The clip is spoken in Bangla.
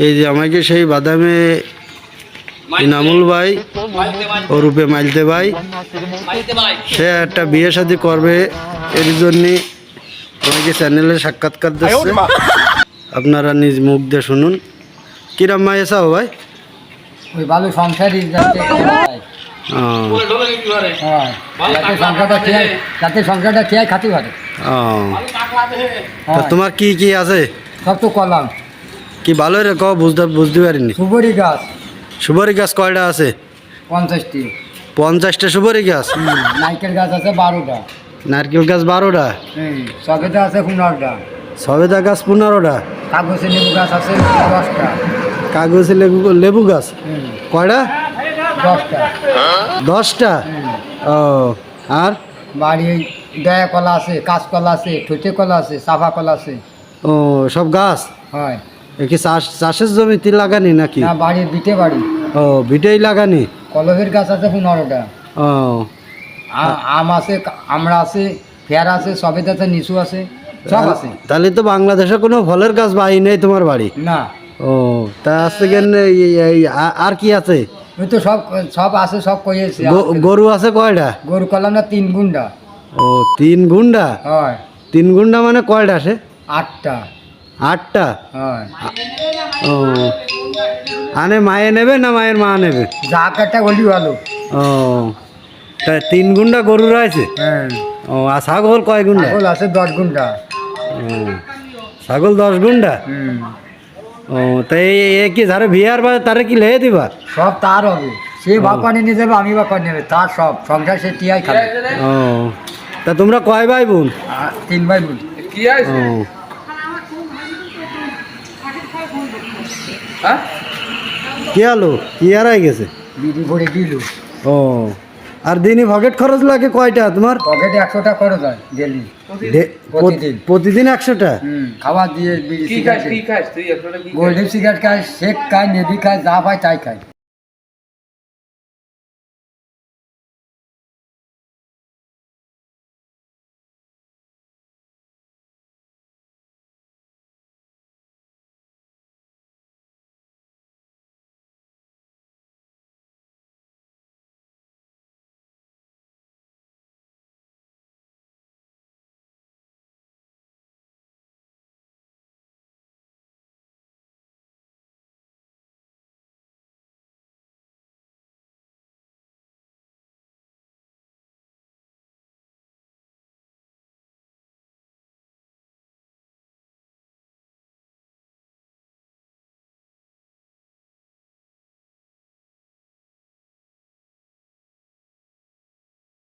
এই যে আমাকে সেই বাদামে ইনামুল ভাই ও রূপে মাইলতে ভাই সে একটা বিয়ে শাদী করবে, এর জন্য আমাকে চ্যানেলে সাক্ষাৎকার দিচ্ছে। আপনারা নিজ মুখ দিয়ে শুনুন। কিরাম মা এসা হো ভাই? ওই ভালো সংসারই যাতে সংসারটা খেয়ে খাতে পারে। তোমার কি কি আছে? সব তো করলাম। কি ভালো রে কও, বুঝতে পারিনি। সুপারি গাছ। সুপারি গাছ কয়টা আছে? 50টি। 50টা সুপারি গাছ? নারকেল গাছ আছে 12টা। নারকেল গাছ 12টা? সবেদা আছে 15টা। সবেদা গাছ 15টা? কাগজে লেবু গাছ আছে 10টা। কাগজে লেবু গাছ কয়টা? 10টা। 10টা? ও, আর বাড়ি দয়া কলা আছে, কাঁচ কলা আছে, ঠুটে কলা আছে, চাফা কলা আছে। ও, সব গাছ হয়। কি চাষের জমিতে লাগানি নাকি? না, বাড়ির বিটে বাড়ি। ও, বিটেই লাগানি। কলমের গাছ আছে 15টা। ও, আম আছে, আমড়া আছে, পেয়ারা আছে, সবেদা আছে, নিচু আছে, সব আছে। তাহলে তো বাংলাদেশে কোনো ফলের গাছ বাড়ি নেই তোমার বাড়ি? না। ও, তা আছে কেন? আর কি আছে? ওই তো সব আছে, সব কইয়েছে। গরু আছে কয়টা? গরু কলাম না 3 গুন্ডা। ও, 3 গুন্ডা? হয়। 3 গুন্ডা মানে কয়টা আছে? 8টা। 8টা? হয়। ও, আনে মায়ে নেবে না মায়ের মা নেবে? যা কাটা গলি ভালো। ও, তা 3 গুন্ডা গরু রয়েছে? হ্যাঁ। ও, আর ছাগল কয় গুন্ডা? ছাগল আছে 10 গুন্ডা। ও, ছাগল 10 গুন্ডা? ও, তাই কি যারা বিয়ার বা তারা কি লেয়ে দিবা? সব তার হবে, সে বাপানি নিয়ে যাবে, আমি বাপানি নেবে, তার সব সংসার সে টিয়াই খাবে। ও, তা তোমরা কয় ভাই বোন? 3 ভাই বোন। ও, কি আলো কি হারাই গেছে? বিড়ি ভরে দিল। ও, আর দিনই পকেট খরচ লাগে কয়টা তোমার? পকেটে 100টা খরচ হয় ডেলি। প্রতিদিন 100টা? খাওয়া দিয়ে বিড়ি সিগারেট, গোল্ডেন সিগারেট খায়, শেক খায়, নেভি খায়, যা পায় তাই খায়।